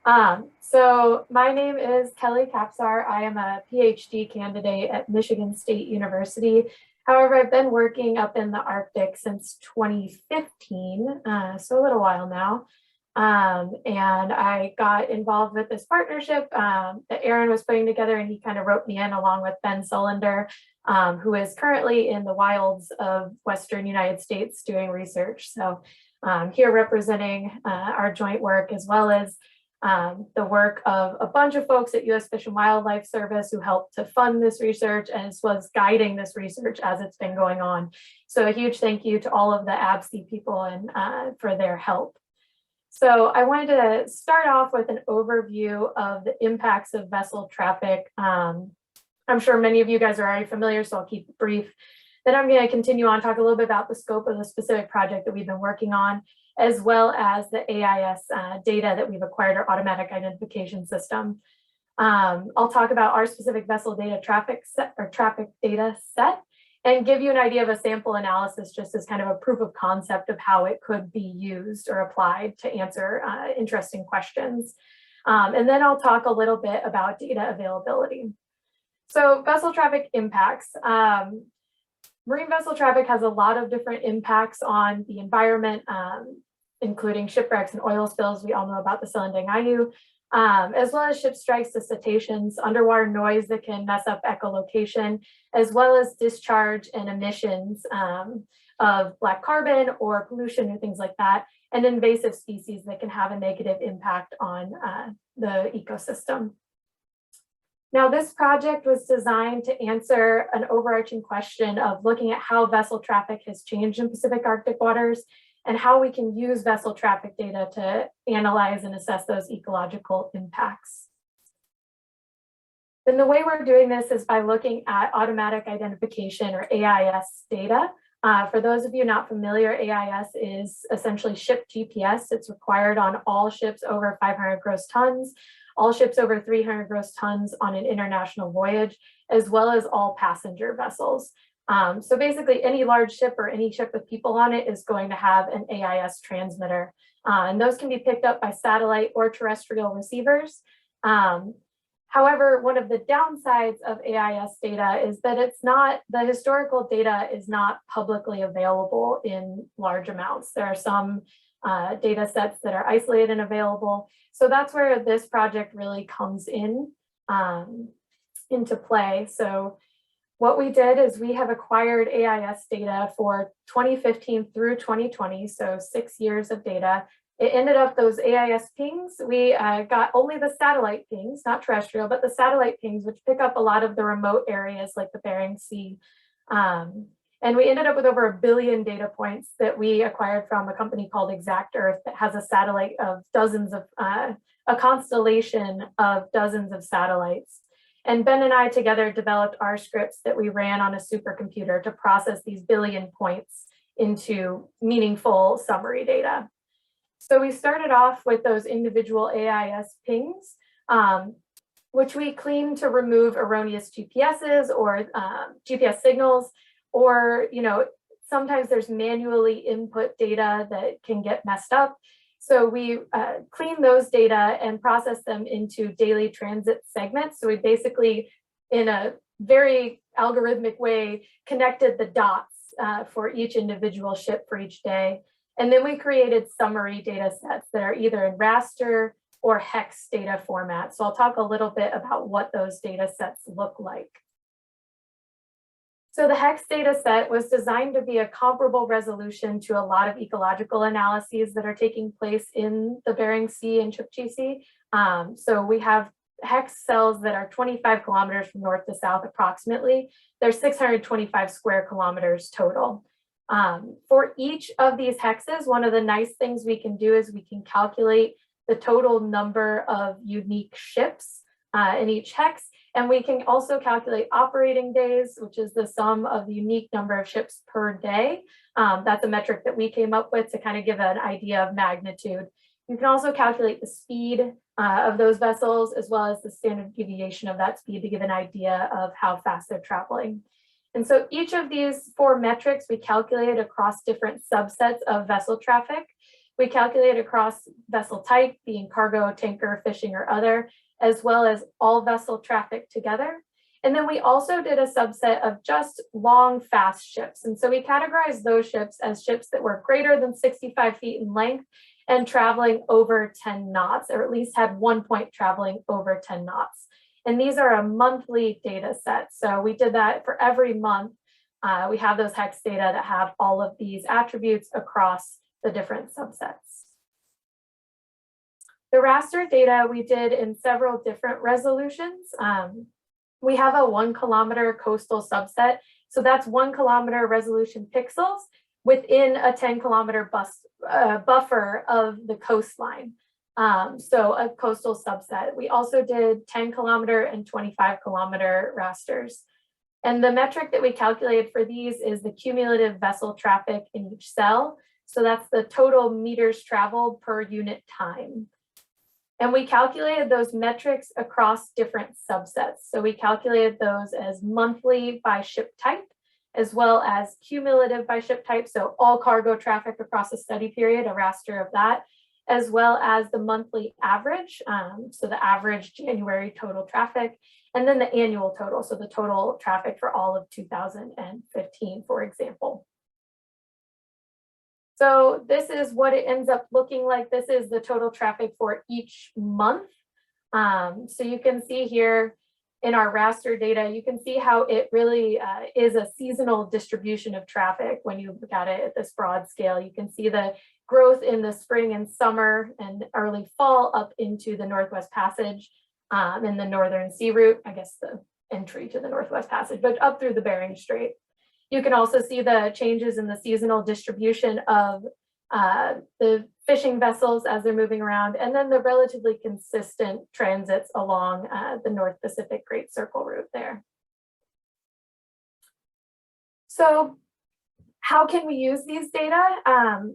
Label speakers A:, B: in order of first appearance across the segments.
A: So my name is Kelly Kaspar. I am a PhD candidate at Michigan State University. However, I've been working up in the Arctic since 2015, so a little while now. And I got involved with this partnership that Aaron was putting together, and he kind of wrote me in along with Ben Sullender, who is currently in the wilds of Western United States doing research. So here representing our joint work, as well as the work of a bunch of folks at U.S. Fish and Wildlife Service who helped to fund this research and was guiding this research as it's been going on. So a huge thank you to all of the ABSI people and for their help. So I wanted to start off with an overview of the impacts of vessel traffic. I'm sure many of you guys are already familiar, so I'll keep it brief. Then I'm going to continue on, talk a little bit about the scope of the specific project that we've been working on, as well as the AIS data that we've acquired, our automatic identification system. I'll talk about our specific vessel data traffic data set and give you an idea of a sample analysis just as kind of a proof of concept of how it could be used or applied to answer interesting questions. And then I'll talk a little bit about data availability. So vessel traffic impacts. Marine vessel traffic has a lot of different impacts on the environment, including shipwrecks and oil spills. We all know about the Silindang, as well as ship strikes to cetaceans, underwater noise that can mess up echolocation, as well as discharge and emissions of black carbon or pollution or things like that, and invasive species that can have a negative impact on the ecosystem. Now, this project was designed to answer an overarching question of looking at how vessel traffic has changed in Pacific Arctic waters and how we can use vessel traffic data to analyze and assess those ecological impacts. Then the way we're doing this is by looking at automatic identification, or AIS data. For those of you not familiar, AIS is essentially ship GPS. It's required on all ships over 500 gross tons, all ships over 300 gross tons on an international voyage, as well as all passenger vessels. So basically any large ship or any ship with people on it is going to have an AIS transmitter. And those can be picked up by satellite or terrestrial receivers. However, one of the downsides of AIS data is that the historical data is not publicly available in large amounts. There are some data sets that are isolated and available. So that's where this project really comes in into play. So what we did is we have acquired AIS data for 2015 through 2020, so 6 years of data. It ended up those AIS pings, we got only the satellite pings, not terrestrial, but the satellite pings, which pick up a lot of the remote areas like the Bering Sea. And we ended up with over 1 billion data points that we acquired from a company called Exact Earth that has a satellite of dozens of, a constellation of dozens of satellites. And Ben and I together developed our scripts that we ran on a supercomputer to process these billion points into meaningful summary data. So we started off with those individual AIS pings, which we cleaned to remove erroneous GPSs or GPS signals, or sometimes there's manually input data that can get messed up. So we clean those data and process them into daily transit segments. So we basically, in a very algorithmic way, connected the dots for each individual ship for each day. And then we created summary data sets that are either in raster or hex data format. So I'll talk a little bit about what those data sets look like. So the Hex data set was designed to be a comparable resolution to a lot of ecological analyses that are taking place in the Bering Sea and Chukchi Sea. So we have Hex cells that are 25 kilometers from north to south approximately. They're 625 square kilometers total. For each of these hexes, one of the nice things we can do is we can calculate the total number of unique ships in each hex. And we can also calculate operating days, which is the sum of the unique number of ships per day. That's a metric that we came up with to kind of give an idea of magnitude. You can also calculate the speed of those vessels, as well as the standard deviation of that speed to give an idea of how fast they're traveling. And so each of these 4 metrics we calculated across different subsets of vessel traffic. We calculated across vessel type, being cargo, tanker, fishing, or other, as well as all vessel traffic together. And then we also did a subset of just long, fast ships. And so we categorized those ships as ships that were greater than 65 feet in length and traveling over 10 knots, or at least had one point traveling over 10 knots. And these are a monthly data set. So we did that for every month. We have those Hex data that have all of these attributes across the different subsets. The raster data we did in several different resolutions. We have a 1 kilometer coastal subset. So that's 1 kilometer resolution pixels within a 10 kilometer buffer of the coastline. So a coastal subset. We also did 10 kilometer and 25 kilometer rasters. And the metric that we calculated for these is the cumulative vessel traffic in each cell. So that's the total meters traveled per unit time. And we calculated those metrics across different subsets. So we calculated those as monthly by ship type, as well as cumulative by ship type. So all cargo traffic across a study period, a raster of that, as well as the monthly average. So the average January total traffic, and then the annual total. So the total traffic for all of 2015, for example. So this is what it ends up looking like. This is the total traffic for each month. So you can see here in our raster data, you can see how it really is a seasonal distribution of traffic when you look at it at this broad scale. You can see the growth in the spring and summer and early fall up into the Northwest Passage in the Northern Sea Route, I guess the entry to the Northwest Passage, but up through the Bering Strait. You can also see the changes in the seasonal distribution of the fishing vessels as they're moving around, and then the relatively consistent transits along the North Pacific Great Circle route there. So how can we use these data?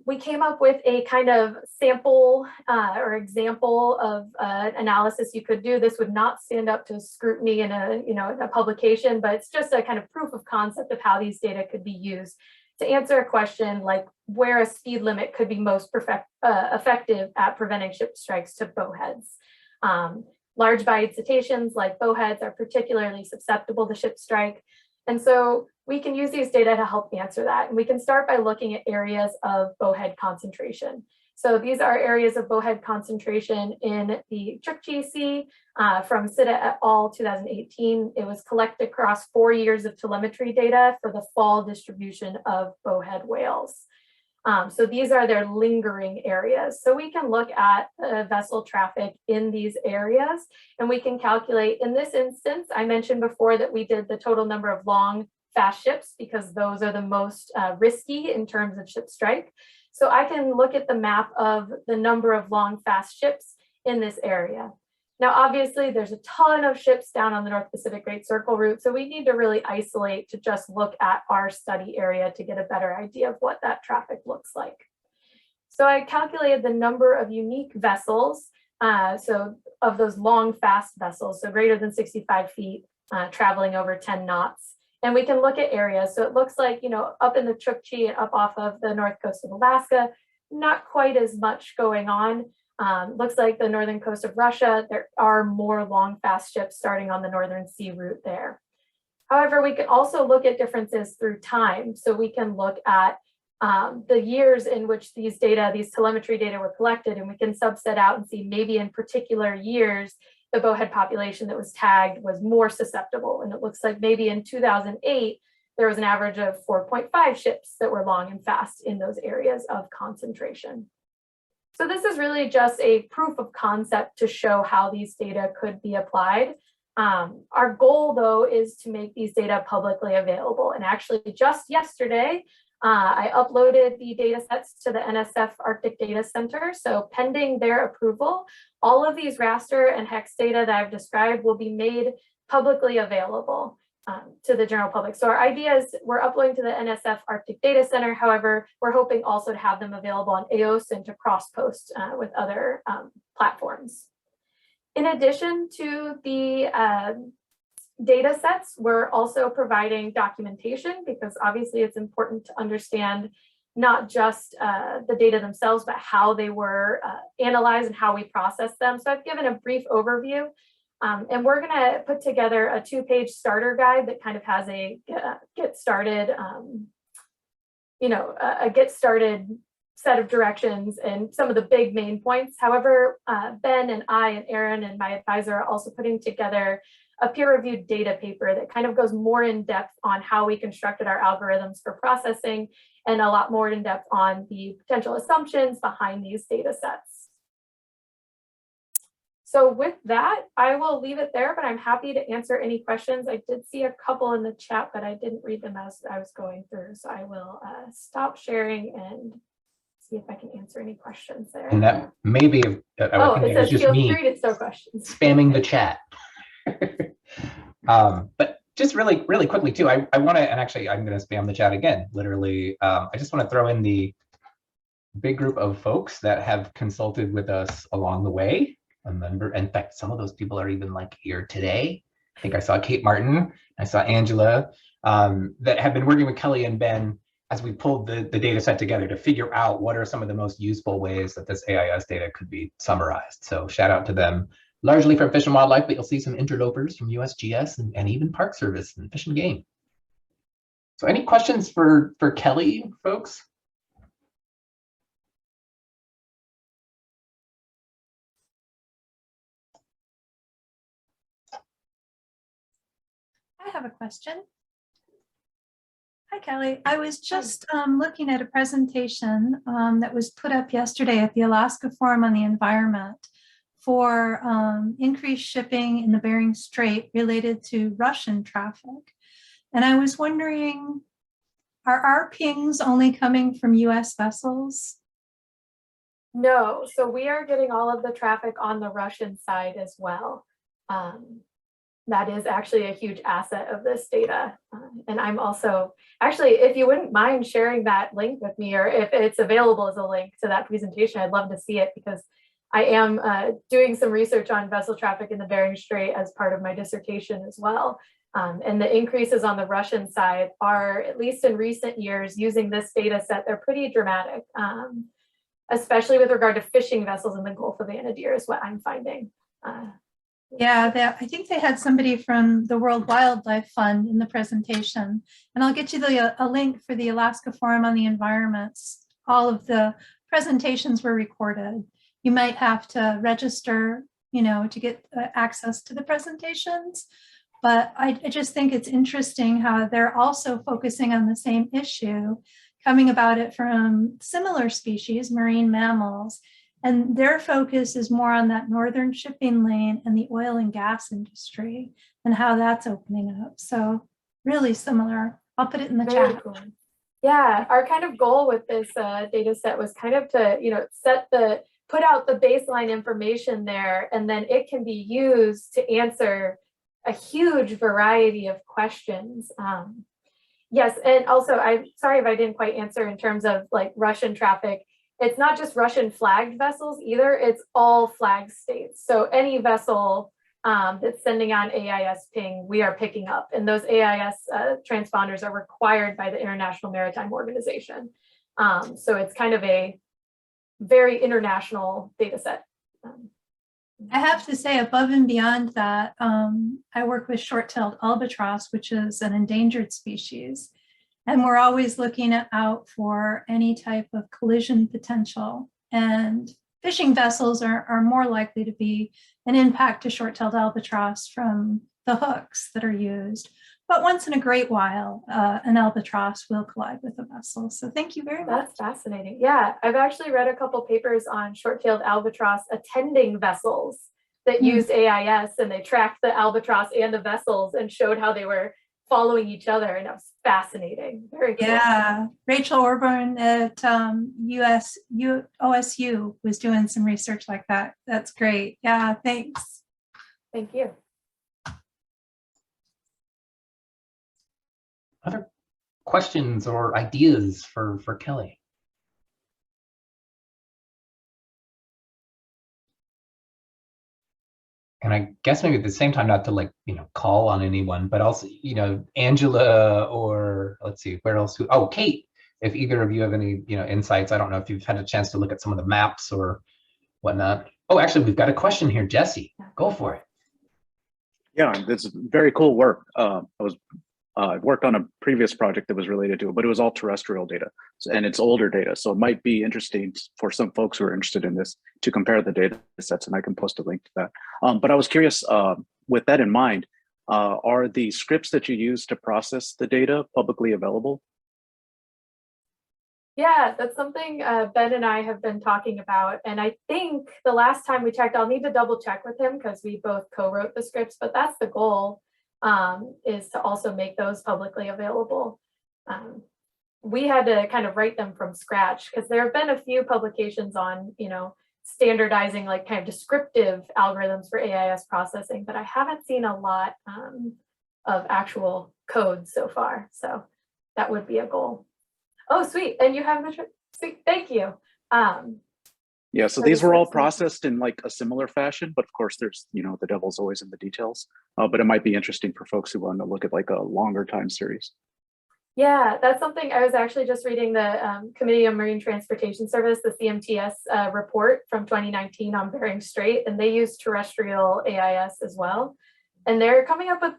A: We came up with a kind of sample or example of analysis you could do. This would not stand up to scrutiny in a publication, but it's just a kind of proof of concept of how these data could be used to answer a question like where a speed limit could be most effective at preventing ship strikes to bowheads. Large bodied cetaceans like bowheads are particularly susceptible to ship strike. And so we can use these data to help answer that. And we can start by looking at areas of bowhead concentration. So these are areas of bowhead concentration in the Chukchi Sea from Sitta et al. 2018. It was collected across 4 years of telemetry data for the fall distribution of bowhead whales. So these are their lingering areas. So we can look at vessel traffic in these areas, and we can calculate, in this instance, I mentioned before that we did the total number of long, fast ships because those are the most risky in terms of ship strike. So I can look at the map of the number of long, fast ships in this area. Now, obviously, there's a ton of ships down on the North Pacific Great Circle route, so we need to really isolate to just look at our study area to get a better idea of what that traffic looks like. So I calculated the number of unique vessels, so of those long, fast vessels, so greater than 65 feet, traveling over 10 knots. And we can look at areas. So it looks like, up in the Chukchi and up off of the north coast of Alaska, not quite as much going on. Looks like the northern coast of Russia, there are more long, fast ships starting on the Northern Sea route there. However, we can also look at differences through time. So we can look at the years in which these telemetry data were collected, and we can subset out and see maybe in particular years, the bowhead population that was tagged was more susceptible. And it looks like maybe in 2008, there was an average of 4.5 ships that were long and fast in those areas of concentration. So this is really just a proof of concept to show how these data could be applied. Our goal, though, is to make these data publicly available. And actually, just yesterday, I uploaded the data sets to the NSF Arctic Data Center. So pending their approval, all of these raster and hex data that I've described will be made publicly available to the general public. So our idea is we're uploading to the NSF Arctic Data Center. However, we're hoping also to have them available on EOS and to cross-post with other platforms. In addition to the data sets, we're also providing documentation because obviously it's important to understand not just the data themselves, but how they were analyzed and how we process them. So I've given a brief overview, and we're going to put together a 2-page starter guide that kind of has a get started, a get started set of directions and some of the big main points. However, Ben and I and Aaron and my advisor are also putting together a peer-reviewed data paper that kind of goes more in depth on how we constructed our algorithms for processing, and a lot more in depth on the potential assumptions behind these data sets. So with that, I will leave it there, but I'm happy to answer any questions. I did see a couple in the chat, but I didn't read them as I was going through. So I will stop sharing and see if I can answer any questions there.
B: And that maybe,
A: it says
B: just
A: feel
B: me
A: free to throw questions.
B: Spamming the chat. But just really quickly too, I want to, and actually I'm going to spam the chat again, literally. I just want to throw in the big group of folks that have consulted with us along the way. In fact, some of those people are even like here today. I think I saw Kate Martin, I saw Angela, that have been working with Kelly and Ben as we pulled the data set together to figure out what are some of the most useful ways that this AIS data could be summarized. So shout out to them, largely from Fish and Wildlife, but you'll see some interlopers from USGS and even Park Service and Fish and Game. So any questions for Kelly, folks?
C: I have a question. Hi, Kelly. I was just looking at a presentation that was put up yesterday at the Alaska Forum on the Environment for increased shipping in the Bering Strait related to Russian traffic. And I was wondering, are our pings only coming from US vessels?
A: No, so we are getting all of the traffic on the Russian side as well. That is actually a huge asset of this data. And I'm also, actually, if you wouldn't mind sharing that link with me, or if it's available as a link to that presentation, I'd love to see it, because I am doing some research on vessel traffic in the Bering Strait as part of my dissertation as well. And the increases on the Russian side are, at least in recent years, using this data set, they're pretty dramatic, especially with regard to fishing vessels in the Gulf of Anadyr is what I'm finding.
C: Yeah, I think they had somebody from the World Wildlife Fund in the presentation, and I'll get you a link for the Alaska Forum on the Environment. All of the presentations were recorded. You might have to register, to get access to the presentations, but I just think it's interesting how they're also focusing on the same issue, coming about it from similar species, marine mammals. And their focus is more on that northern shipping lane and the oil and gas industry and how that's opening up. So really similar. I'll put it in the chat.
A: Cool. Yeah, our kind of goal with this data set was kind of to, put out the baseline information there, and then it can be used to answer a huge variety of questions. Yes, and also I'm sorry if I didn't quite answer in terms of like Russian traffic. It's not just Russian flagged vessels either, it's all flag states. So any vessel that's sending on AIS ping, we are picking up. And those AIS transponders are required by the International Maritime Organization. So it's kind of a very international data set.
C: I have to say, above and beyond that, I work with short-tailed albatross, which is an endangered species. And we're always looking out for any type of collision potential. And fishing vessels are more likely to be an impact to short-tailed albatross from the hooks that are used. But once in a great while, an albatross will collide with a vessel. So thank you very much.
A: That's fascinating. Yeah, I've actually read a couple papers on short-tailed albatross attending vessels that used AIS, and they tracked the albatross and the vessels and showed how they were following each other, and it was fascinating. Very cool.
C: Yeah, Rachel Orborn at OSU was doing some research like that. That's great. Yeah, thanks.
A: Thank you.
B: Other questions or ideas for Kelly? And I guess maybe at the same time, not to call on anyone, but also, Angela, or let's see, where else? Oh, Kate. if either of you have any, insights. I don't know if you've had a chance to look at some of the maps or whatnot. Oh, actually, we've got a question here. Jesse, go for it.
D: Yeah, this is very cool work. I worked on a previous project that was related to it, but it was all terrestrial data, and it's older data. So it might be interesting for some folks who are interested in this to compare the data sets, and I can post a link to that. But I was curious, with that in mind, are the scripts that you use to process the data publicly available?
A: Yeah, that's something Ben and I have been talking about. And I think the last time we checked, I'll need to double check with him because we both co-wrote the scripts, but that's the goal, is to also make those publicly available. We had to kind of write them from scratch because there have been a few publications on, standardizing like kind of descriptive algorithms for AIS processing, but I haven't seen a lot of actual code so far. So that would be a goal. Oh, sweet. And you have the sweet. Thank you.
D: Yeah, so these were all processed in like a similar fashion, but of course there's, the devil's always in the details. But it might be interesting for folks who want to look at like a longer time series.
A: Yeah, that's something I was actually just reading the Committee on Marine Transportation Service, the CMTS report from 2019 on Bering Strait, and they use terrestrial AIS as well. And they're coming up with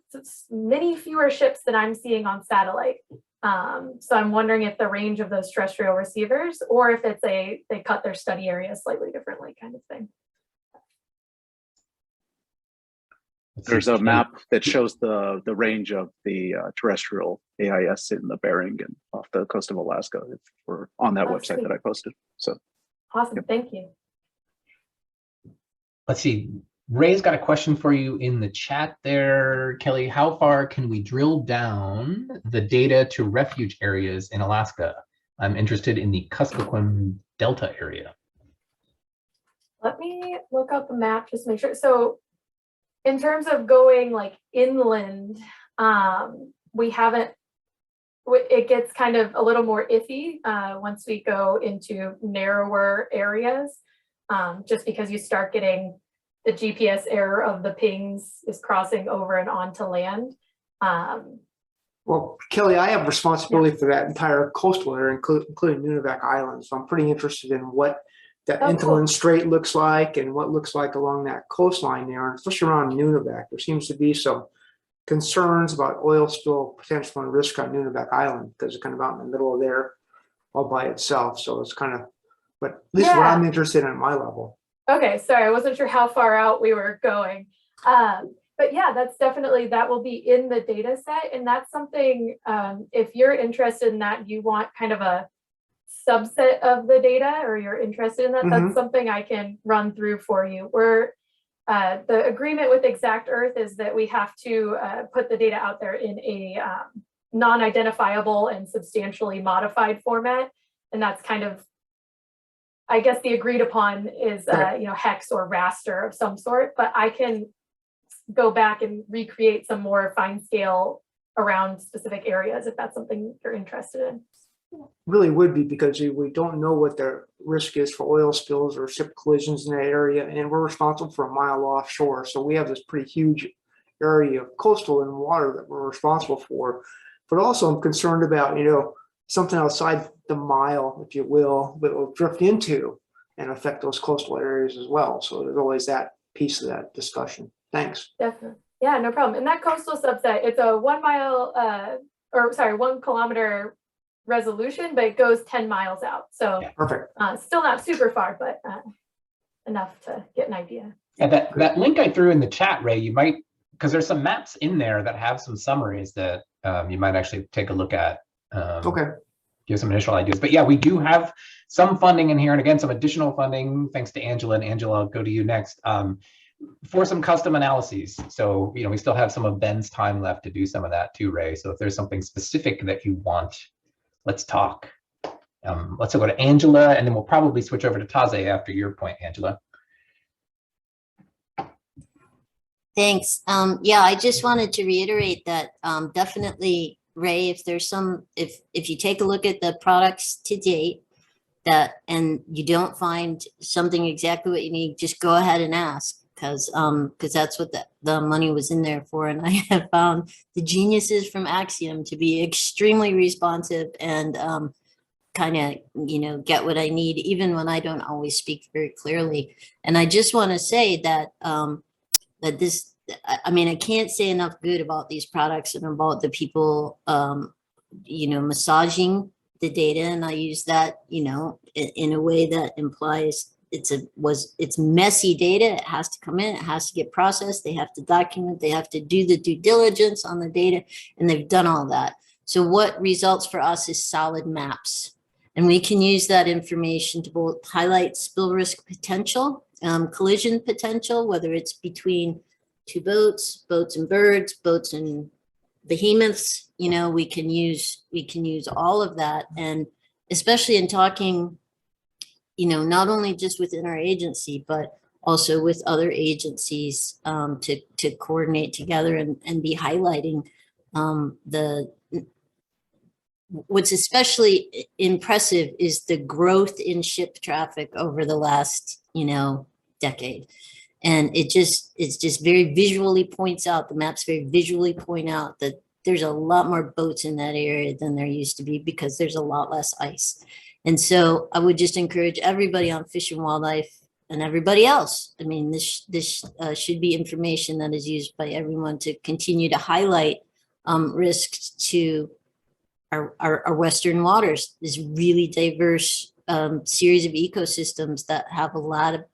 A: many fewer ships than I'm seeing on satellite. So I'm wondering if the range of those terrestrial receivers, or if it's they cut their study area slightly differently kind of thing.
D: There's a map that shows the range of the terrestrial AIS in the Bering and off the coast of Alaska. If we're on that website
A: sweet.
D: that I posted. So
A: awesome,
D: yep.
A: Thank you.
B: Let's see. Ray's got a question for you in the chat there, Kelly. How far can we drill down the data to refuge areas in Alaska? I'm interested in the Kuskokwim Delta area.
A: Let me look up a map just to make sure. So in terms of going like inland, we haven't, it gets kind of a little more iffy once we go into narrower areas, just because you start getting the GPS error of the pings is crossing over and onto land.
E: Well, Kelly, I have responsibility for that entire coastal area, including Nunivak Island. So I'm pretty interested in what that inland strait looks like and what looks like along that coastline there, and especially around Nunivak. There seems to be some concerns about oil spill potential and risk on Nunivak Island because it's kind of out in the middle of there all by itself. So it's kind of, but at least what I'm interested in at my level.
A: Okay, sorry, I wasn't sure how far out we were going. But yeah, that's definitely, that will be in the data set. And that's something, if you're interested in that, you want kind of a subset of the data, or you're interested in that, that's something I can run through for you. The agreement with Exact Earth is that we have to put the data out there in a non-identifiable and substantially modified format. And that's kind of, I guess the agreed upon is, Hex or Raster of some sort, but I can go back and recreate some more fine scale around specific areas if that's something you're interested in.
E: Really would be, because we don't know what the risk is for oil spills or ship collisions in that area, and we're responsible for a mile offshore. So we have this pretty huge area of coastal and water that we're responsible for. But also I'm concerned about, something outside the mile, if you will, that will drift into and affect those coastal areas as well. So there's always that piece of that discussion. Thanks.
A: Definitely. Yeah, no problem. And that coastal subset, it's a 1 kilometer resolution, but it goes 10 miles out. So
E: perfect.
A: Still not super far, but enough to get an idea.
B: Yeah, that link I threw in the chat, Ray, you might, because there's some maps in there that have some summaries that you might actually take a look at. Give some initial ideas. But yeah, we do have some funding in here, and again, some additional funding, thanks to Angela. And Angela, I'll go to you next, for some custom analyses. So, we still have some of Ben's time left to do some of that too, Ray. So if there's something specific that you want, let's talk. Let's go to Angela, and then we'll probably switch over to Taze after your point, Angela.
F: Thanks. Yeah, I just wanted to reiterate that definitely, Ray, if there's if you take a look at the products to date and you don't find something exactly what you need, just go ahead and ask, because that's what the money was in there for. And I have found the geniuses from Axiom to be extremely responsive and kind of, get what I need, even when I don't always speak very clearly. And I just want to say that, that this, I mean, I can't say enough good about these products and about the people, massaging the data. And I use that, in a way that implies it's messy data. It has to come in, it has to get processed. They have to document, they have to do the due diligence on the data, and they've done all that. So what results for us is solid maps. And we can use that information to both highlight spill risk potential, collision potential, whether it's between two boats, boats and birds, boats and behemoths. We can use all of that. And especially in talking, not only just within our agency, but also with other agencies, to coordinate together and be highlighting what's especially impressive is the growth in ship traffic over the last, decade. And it's just very visually points out, the maps very visually point out that there's a lot more boats in that area than there used to be because there's a lot less ice. And so I would just encourage everybody on Fish and Wildlife and everybody else. I mean, this should be information that is used by everyone to continue to highlight risks to our Western waters, this really diverse series of ecosystems that have a lot of,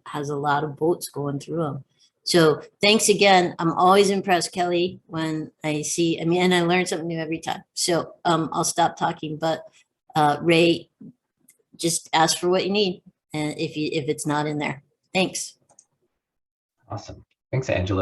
F: has a lot of boats going through them. So thanks again. I'm always impressed, Kelly, when I see, and I learn something new every time. So I'll stop talking, but Ray, just ask for what you need, and if it's not in there. Thanks.
B: Awesome. Thanks, Angela.